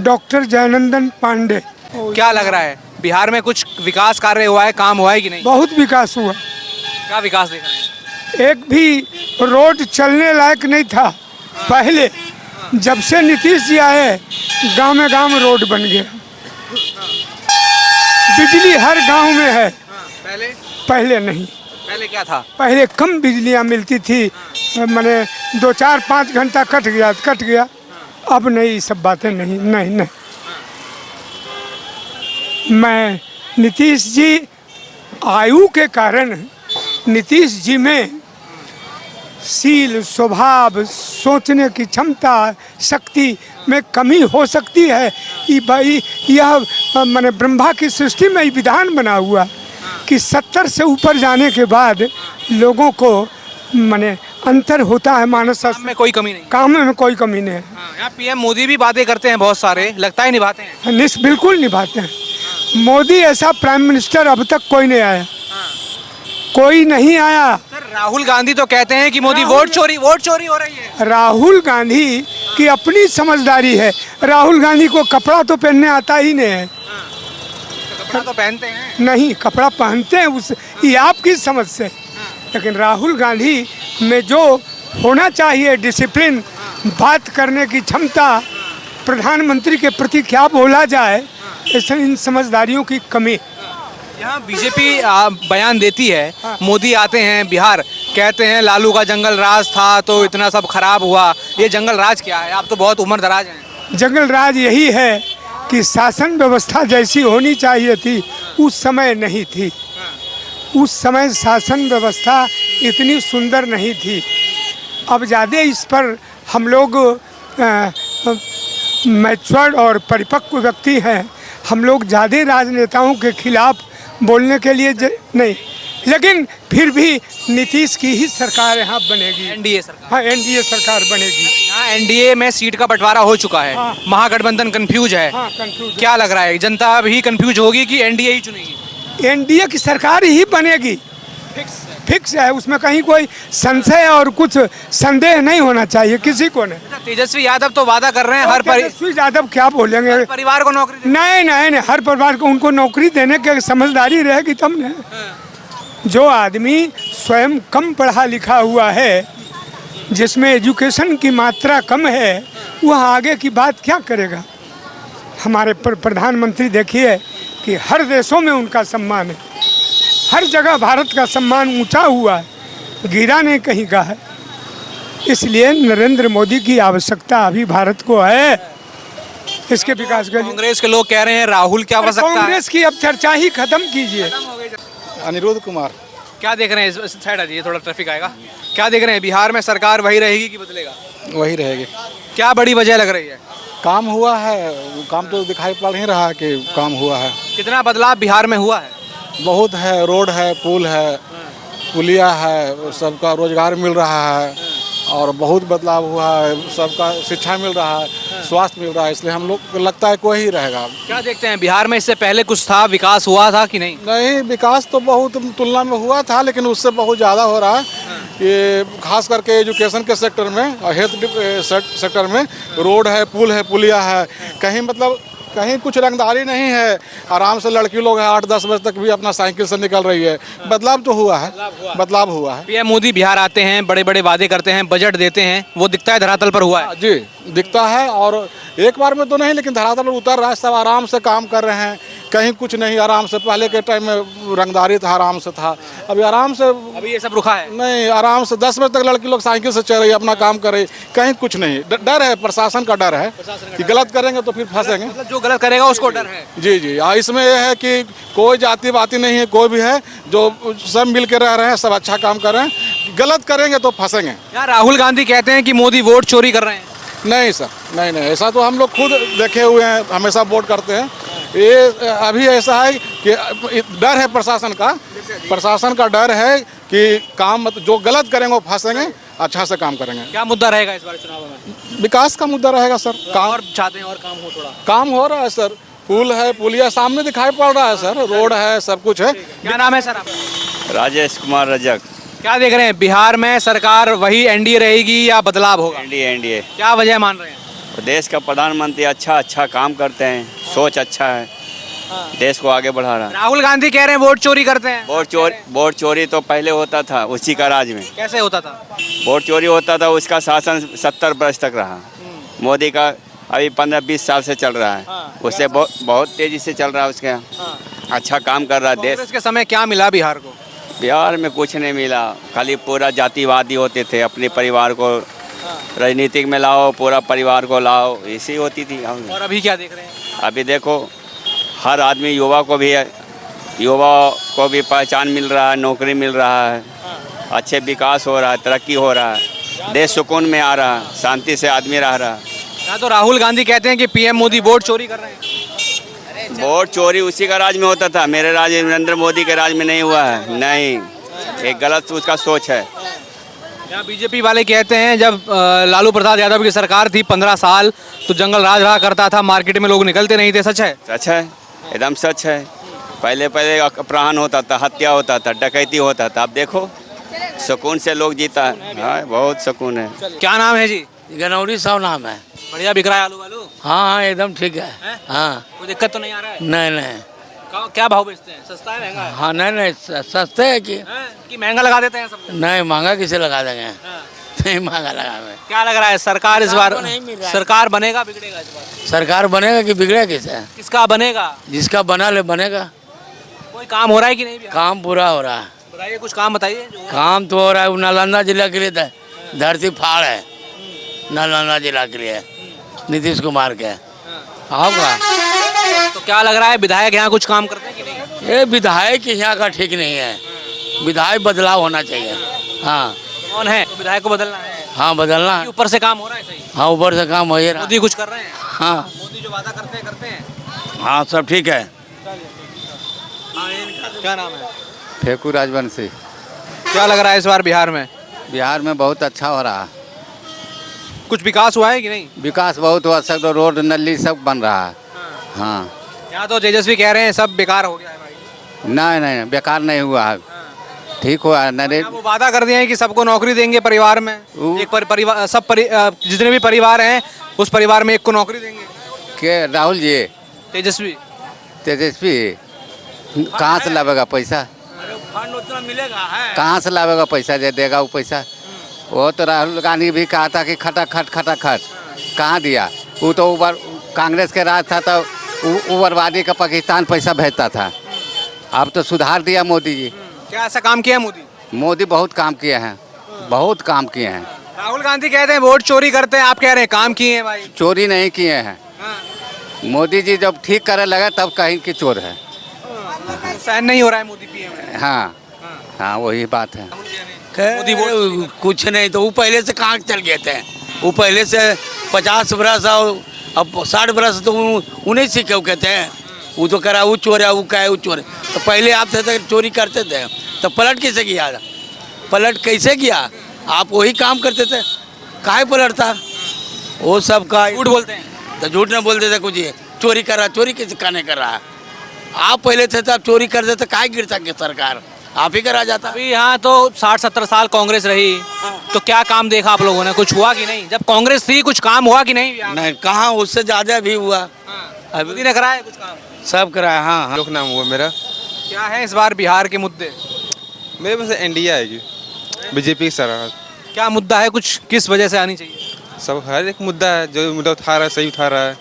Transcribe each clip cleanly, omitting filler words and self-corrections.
Doctor Jainandan Pandey. क्या लग रहा है बिहार में कुछ विकास कार्य हुआ है, काम हुआ है कि नहीं? बहुत विकास हुआ। क्या विकास देखा है? एक भी रोड चलने लायक नहीं था पहले। जब से नीतीश जी आए गांव में गांव रोड बन गया। बिजली हर गांव में है। पहले पहले नहीं। पहले क्या था? पहले कम बिजलियां मिलती थी, माने 2-4-5 घंटा कट गया। अब नहीं, सब बातें नहीं नहीं नहीं। मैं नीतीश जी आयु के कारण नीतीश जी में शील स्वभाव सोचने की क्षमता शक्ति में कमी हो सकती है। ये भाई यह माने ब्रह्मा की सृष्टि में ही विधान बना हुआ कि 70 से ऊपर जाने के बाद लोगों को माने अंतर होता है मानस काम में कोई कमी नहीं। काम में कोई कमी नहीं है। यहाँ पीएम मोदी भी बातें करते हैं बहुत सारे, लगता है निभाते हैं? बिल्कुल निभाते हैं। मोदी ऐसा प्राइम मिनिस्टर अब तक कोई नहीं आया। कोई नहीं आया। सर राहुल गांधी तो कहते हैं कि मोदी वोट चोरी हो रही है। राहुल गांधी की अपनी समझदारी है। राहुल गांधी को कपड़ा तो पहनने आता ही नहीं है। कपड़ा तो पहनते हैं। नहीं, कपड़ा पहनते हैं उस ये आपकी समझ से। लेकिन राहुल गांधी में जो होना चाहिए डिसिप्लिन, बात करने की क्षमता, प्रधानमंत्री के प्रति क्या बोला जाए, ऐसे इन समझदारियों की कमी। यहाँ बीजेपी बयान देती है, मोदी आते हैं बिहार, कहते हैं लालू का जंगल राज था तो इतना सब खराब हुआ। ये जंगल राज क्या है? आप तो बहुत उम्र दराज हैं। जंगल राज यही है कि शासन व्यवस्था जैसी होनी चाहिए थी उस समय नहीं थी। उस समय शासन व्यवस्था इतनी सुंदर नहीं थी। अब ज़्यादा इस पर हम लोग मैच्योर्ड और परिपक्व व्यक्ति हैं। हम लोग ज़्यादा राजनेताओं के खिलाफ बोलने के लिए नहीं, लेकिन फिर भी नीतीश की ही सरकार यहाँ बनेगी। एनडीए सरकार। हाँ, एनडीए सरकार बनेगी। यहाँ एनडीए में सीट का बंटवारा हो चुका है। हाँ। महागठबंधन कंफ्यूज है। हाँ, कंफ्यूज। क्या लग रहा है, जनता भी कंफ्यूज होगी कि एनडीए ही चुनेगी? एनडीए की सरकार ही बनेगी। फिक्स है, उसमें कहीं कोई संशय और कुछ संदेह नहीं होना चाहिए किसी को नहीं। तेजस्वी यादव तो वादा कर रहे हैं तेजस्वी यादव क्या बोलेंगे? हर परिवार को नौकरी नहीं नहीं नहीं, हर परिवार को उनको नौकरी देने की समझदारी रहेगी तब न। जो आदमी स्वयं कम पढ़ा लिखा हुआ है, जिसमें एजुकेशन की मात्रा कम है, वह आगे की बात क्या करेगा? हमारे प्रधानमंत्री देखिए कि हर देशों में उनका सम्मान है। हर जगह भारत का सम्मान ऊंचा हुआ है, गिरा नहीं कहीं का है। इसलिए नरेंद्र मोदी की आवश्यकता अभी भारत को है इसके विकास के लिए। कांग्रेस के लोग कह रहे हैं राहुल क्या आवश्यकता है? कांग्रेस की अब चर्चा ही खत्म कीजिए। अनिरुद्ध कुमार। क्या देख रहे हैं? इस साइड आ जाइए, थोड़ा ट्रैफिक आएगा। क्या देख रहे हैं, बिहार में सरकार वही रहेगी कि बदलेगा? वही रहेगी। क्या बड़ी वजह लग रही है? काम हुआ है, काम तो दिखाई पड़ नहीं रहा कि काम हुआ है। कितना बदलाव बिहार में हुआ है? बहुत है, रोड है, पुल है, पुलिया है, सबका रोजगार मिल रहा है और बहुत बदलाव हुआ है। सबका शिक्षा मिल रहा है, स्वास्थ्य मिल रहा है, इसलिए हम लोग को लगता है कोई ही रहेगा। क्या देखते हैं बिहार में इससे पहले कुछ था, विकास हुआ था कि नहीं? नहीं, विकास तो बहुत तुलना में हुआ था, लेकिन उससे बहुत ज़्यादा हो रहा है। ये खास करके एजुकेशन के सेक्टर में और हेल्थ सेक्टर में रोड है, पुल है, पुलिया है। कहीं मतलब कहीं कुछ रंगदारी नहीं है। आराम से लड़की लोग हैं 8-10 बजे तक भी अपना साइकिल से निकल रही है। बदलाव तो हुआ है, बदलाव हुआ है। पीएम मोदी बिहार आते हैं, बड़े बड़े वादे करते हैं, बजट देते हैं, वो दिखता है धरातल पर हुआ है? जी, दिखता है और एक बार में तो नहीं, लेकिन धरातल पर उतर रहा है। सब आराम से काम कर रहे हैं, कहीं कुछ नहीं, आराम से। पहले के टाइम में रंगदारी था, आराम से था, अभी आराम से। अभी ये सब रुका है? नहीं, आराम से 10 बजे तक लड़की लोग साइकिल से चल रही है, अपना काम कर रही, कहीं कुछ नहीं। डर है, प्रशासन का डर है कि गलत करेंगे तो फिर फंसेंगे। मतलब जो गलत करेगा उसको डर है? जी जी। इसमें यह है कि कोई जाति बाती नहीं है, कोई भी है, जो सब मिल के रह रहे हैं, सब अच्छा काम कर रहे हैं। गलत करेंगे तो फंसेंगे। यार राहुल गांधी कहते हैं कि मोदी वोट चोरी कर रहे हैं। नहीं सर, नहीं नहीं, ऐसा तो हम लोग खुद देखे हुए हैं, हमेशा वोट करते हैं। ये अभी ऐसा है कि डर है प्रशासन का डर है कि काम जो गलत करेंगे वो फंसेंगे, अच्छा से काम करेंगे। क्या मुद्दा रहेगा इस बार चुनाव में? विकास का मुद्दा रहेगा सर। काम और चाहते हैं और काम हो, थोड़ा काम हो रहा है सर। पुल है, पुलिया सामने दिखाई पड़ रहा है सर, रोड है, सब कुछ है। क्या नाम है सर आपका? राजेश कुमार रजक। क्या देख रहे हैं, बिहार में सरकार वही एनडीए रहेगी या बदलाव होगा? एनडीए। क्या वजह मान रहे हैं? देश का प्रधानमंत्री अच्छा काम करते हैं, सोच अच्छा है, देश को आगे बढ़ा रहा है। राहुल गांधी कह रहे हैं वोट चोरी करते हैं। वोट चोरी तो पहले होता था उसी का राज में। कैसे होता था? वोट चोरी होता था, उसका शासन 70 वर्ष तक रहा। मोदी का अभी 15-20 साल से चल रहा है, उससे बहुत तेजी से चल रहा है, उसके अच्छा काम कर रहा है देश। कांग्रेस के समय क्या मिला बिहार को? बिहार में कुछ नहीं मिला, खाली पूरा जातिवादी होते थे, अपने परिवार को राजनीतिक में लाओ, पूरा परिवार को लाओ, ऐसी होती थी। और अभी क्या देख रहे हैं? अभी देखो हर आदमी, युवा को भी पहचान मिल रहा है, नौकरी मिल रहा है, अच्छे विकास हो रहा है, तरक्की हो रहा है, देश सुकून में आ रहा है, शांति से आदमी रह रहा है। यहाँ तो राहुल गांधी कहते हैं कि पीएम मोदी वोट चोरी कर रहे हैं। वोट चोरी उसी का राज में होता था, मेरे राज नरेंद्र मोदी के राज में नहीं हुआ है। नहीं, एक गलत उसका सोच है। यहाँ बीजेपी वाले कहते हैं जब लालू प्रसाद यादव की सरकार थी 15 साल तो जंगल राज रहा करता था, मार्केट में लोग निकलते नहीं थे। सच है? सच है, एकदम सच है। पहले अपहरण होता था, हत्या होता था, डकैती होता था। अब देखो सुकून से लोग जीता है। हाँ, बहुत सुकून है। क्या नाम है जी? गनौरी साहब नाम है। बढ़िया बिक रहा है आलू वालू? हाँ एकदम ठीक है। हाँ, कोई दिक्कत तो नहीं आ रहा है? नहीं। क्या भाव बेचते हैं? सस्ता है महंगा है? हाँ नहीं सस्ते है कि महंगा लगा देते हैं सब? नहीं, महंगा किसे लगा देंगे। नहीं महंगा लगा में। क्या लग रहा है सरकार इस बार? नहीं मिल रहा है। सरकार बनेगा बिगड़ेगा इस बार? सरकार बनेगा कि बिगड़ेगा किसे? किसका बनेगा? जिसका बना ले बनेगा। कोई काम हो रहा है कि नहीं? काम पूरा हो रहा है। बताइए, कुछ काम बताइए। काम तो हो रहा है। नालंदा जिला के लिए धरती फाड़ है, नालंदा जिला के लिए नीतीश कुमार के। होगा तो क्या लग रहा है विधायक यहाँ कुछ काम करते हैं कि नहीं? ये विधायक यहाँ का ठीक नहीं है, विधायक बदलाव होना चाहिए। हाँ, कौन है? तो विधायक को बदलना है। हाँ बदलना है। ऊपर से काम हो रहा है? सही। हाँ ऊपर से काम हो ही रहा। मोदी कुछ कर रहे हैं? हाँ मोदी जो वादा करते हैं। हाँ सब ठीक है। क्या नाम है? फेकू राजवंशी। क्या लग रहा है इस बार बिहार में? बिहार में बहुत अच्छा हो रहा है, कुछ विकास हुआ है कि नहीं? विकास बहुत हुआ, सब तो रोड नली सब बन रहा है। हाँ, यहाँ तो तेजस्वी कह रहे हैं सब बेकार हो गया है भाई। नहीं बेकार नहीं हुआ है, ठीक हुआ है। यहाँ वो वादा कर दिए हैं कि सबको नौकरी देंगे परिवार में। एक परिवार जितने भी परिवार हैं उस परिवार में एक को नौकरी देंगे। के राहुल जी तेजस्वी कहाँ से लावेगा पैसा? फंड उतना मिलेगा है। कहाँ से लावेगा पैसा? जे देगा वो पैसा? वो तो राहुल गांधी भी कहा था कि खटाखट कहाँ दिया? वो तो ऊपर कांग्रेस के राज था तो उग्रवादी का पाकिस्तान पैसा भेजता था। अब तो सुधार दिया मोदी जी। क्या ऐसा काम किया मोदी? मोदी बहुत काम किए हैं, बहुत काम किए हैं। राहुल गांधी कहते हैं वोट चोरी करते हैं, आप कह रहे हैं काम किए हैं भाई। चोरी नहीं किए हैं। मोदी जी जब ठीक करे लगे तब कहीं की चोर है। सहन नहीं हो रहा है मोदी पीएम। हाँ वही बात है। मोदी कुछ नहीं तो वो पहले से कहाँ चल गए थे। वो पहले से 50 बरस और अब 60 बरस तो उन्हीं से क्यों कहते हैं। वो तो करा वो चोर है, वो क्या है वो चोर है। तो पहले आप थे तो चोरी करते थे तो पलट कैसे किया? पलट कैसे किया? आप वही काम करते थे, काहे पलटता? वो सब का झूठ बोलते हैं तो झूठ नहीं बोलते थे कुछ। चोरी कर रहा, चोरी कैसे कहने कर रहा है? आप पहले थे तो आप चोरी करते थे, काहे गिरता कि सरकार आप ही करा जाता। अभी यहाँ तो 60-70 साल कांग्रेस रही तो क्या काम देखा आप लोगों ने? कुछ हुआ कि नहीं? जब कांग्रेस थी कुछ काम हुआ कि नहीं? नहीं, कहाँ, उससे ज़्यादा भी हुआ। मोदी ने कराया कुछ काम? सब कराया। हाँ लोक नाम हुआ मेरा। क्या है इस बार बिहार के मुद्दे? मेरे पास एनडीए आएगी, बीजेपी की सरकार। क्या मुद्दा है? कुछ किस वजह से आनी चाहिए? सब हर एक मुद्दा है, जो मुद्दा उठा रहा है सही उठा रहा है।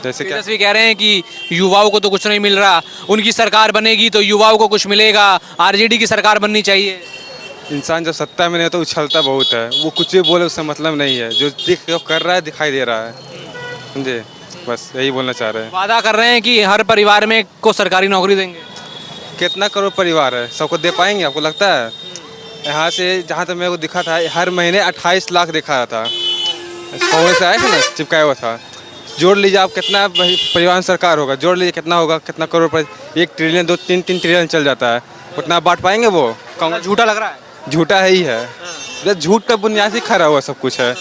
जैसे क्या तेजस्वी कह रहे हैं कि युवाओं को तो कुछ नहीं मिल रहा, उनकी सरकार बनेगी तो युवाओं को कुछ मिलेगा, आरजेडी की सरकार बननी चाहिए। इंसान जब सत्ता में नहीं तो उछलता बहुत है, वो कुछ भी बोले उससे मतलब नहीं है। जो कर रहा है दिखाई दे रहा है, समझे? बस यही बोलना चाह रहे हैं। वादा कर रहे हैं कि हर परिवार में को सरकारी नौकरी देंगे। कितना करोड़ परिवार है, सबको दे पाएंगे आपको लगता है? यहाँ से जहाँ तक मेरे को दिखा था हर महीने 28 लाख दिखा रहा था, कांग्रेस आया था ना, चिपकाया हुआ था। जोड़ लीजिए आप कितना परिवार में सरकार होगा, जोड़ लीजिए कितना होगा, कितना करोड़ पर 1 ट्रिलियन 2-3 ट्रिलियन चल जाता है। उतना बांट पाएंगे वो? कांग्रेस झूठा लग रहा है। झूठा है ही है, बस झूठ का बुनियाद ही खड़ा हुआ सब कुछ है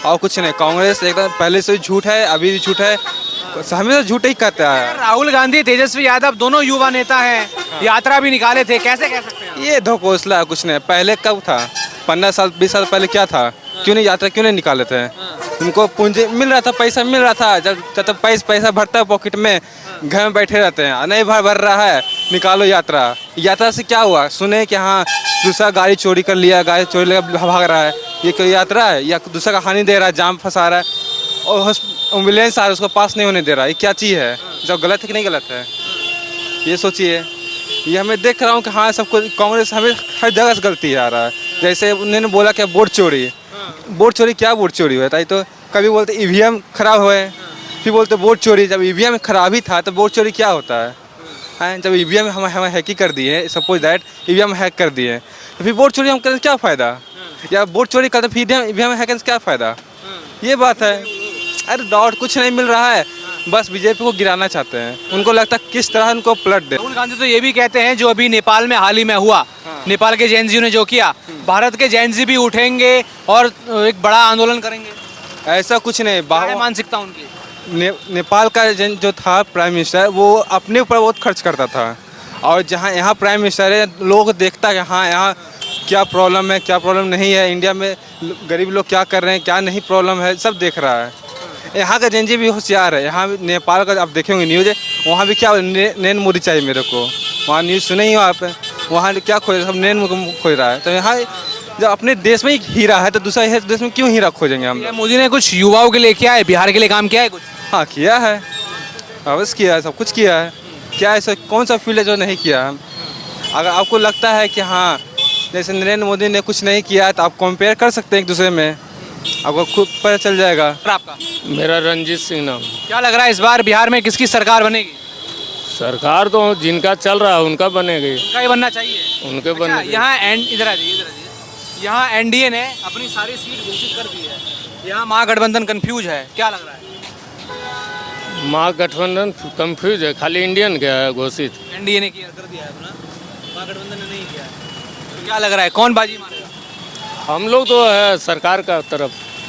और कुछ नहीं। कांग्रेस एकदम पहले से झूठ है, अभी भी झूठ है, हमेशा झूठ ही कहता है। राहुल गांधी तेजस्वी यादव दोनों युवा नेता हैं, यात्रा भी निकाले थे, कैसे कह सकते हैं? ये धोखोसला है, कुछ नहीं। पहले कब था? 15 साल 20 साल पहले क्या था? क्यों नहीं यात्रा क्यों नहीं निकाले थे? उनको पूंजी मिल रहा था, पैसा मिल रहा था, जब तक पैसा भरता है पॉकेट में, घर में बैठे रहते हैं। नहीं भर रहा है, निकालो यात्रा से क्या हुआ? सुने कि हाँ दूसरा गाड़ी चोरी कर लिया, गाड़ी चोरी लेकर भाग रहा है, ये कोई यात्रा है? या दूसरा का हानि दे रहा है, जाम फंसा रहा है और एम्बुलेंस आ रहा है उसको पास नहीं होने दे रहा है, ये क्या चीज़ है? जो गलत है कि नहीं गलत है, ये सोचिए। ये हमें देख रहा हूँ कि हाँ सबको कांग्रेस हमें हर जगह से गलती आ रहा है। जैसे उन्होंने बोला कि वोट चोरी क्या वोट चोरी हुआ था? तो कभी बोलते ईवीएम खराब हुए, फिर बोलते वोट चोरी। जब ईवीएम खराब ही था तो वोट चोरी क्या होता है? हैं, जब ईवीएम हम हैकी कर दिए, सपोज दैट ईवीएम हैक कर दिए, तो फिर वोट चोरी हम करें क्या फ़ायदा? या वोट चोरी करते फिर ईवीएम हैक से क्या फ़ायदा? ये बात है। अरे डॉट कुछ नहीं मिल रहा है, बस बीजेपी को गिराना चाहते हैं। उनको लगता है किस तरह उनको पलट दे। राहुल गांधी तो ये भी कहते हैं जो अभी नेपाल में हाल ही में हुआ, नेपाल के जैन ने जो किया, भारत के जैन भी उठेंगे और एक बड़ा आंदोलन करेंगे। ऐसा कुछ नहीं। क्या है मानसिकता उनकी? नेपाल का जो था प्राइम मिनिस्टर, वो अपने ऊपर बहुत खर्च करता था, और जहाँ यहाँ प्राइम मिनिस्टर है, लोग देखता है हाँ यहाँ क्या प्रॉब्लम है, क्या प्रॉब्लम नहीं है, इंडिया में गरीब लोग क्या कर रहे हैं, क्या नहीं प्रॉब्लम है, सब देख रहा है। यहाँ का जेनजी भी होशियार है। यहाँ नेपाल का आप देखेंगे न्यूज़, वहाँ भी क्या नरेंद्र मोदी चाहिए मेरे को, वहाँ न्यूज़ सुने ही आप, वहाँ क्या खोज सब नरेंद्र खोज रहा है। तो यहाँ जब अपने देश में ही हीरा है तो दूसरा देश में क्यों हीरा खोजेंगे हम? मोदी ने कुछ युवाओं के लिए किया है, बिहार के लिए काम किया है कुछ? हाँ किया है, अवश्य किया है, सब कुछ किया है। क्या ऐसा कौन सा फील्ड है जो नहीं किया है? अगर आपको लगता है कि हाँ जैसे नरेंद्र मोदी ने कुछ नहीं किया है तो आप कंपेयर कर सकते हैं एक दूसरे में, आपको खुद पता चल जाएगा। आपका? मेरा रंजीत सिंह नाम। क्या लग रहा है इस बार बिहार में किसकी सरकार बनेगी? सरकार तो जिनका चल रहा है उनका बनेगी, उनका ही बनना चाहिए। उनके अच्छा, बनेगी। यहाँ इधर आ जाइए, यहाँ एनडीए ने अपनी सारी सीट घोषित कर दी है, यहाँ महागठबंधन कंफ्यूज है, क्या लग रहा है? महागठबंधन कंफ्यूज है, खाली इंडियन क्या है घोषित? एनडीए ने किया कर दिया है अपना, महागठबंधन ने नहीं किया है। तो क्या लग रहा है कौन बाजी मारेगा? हम लोग तो है सरकार का तरफ।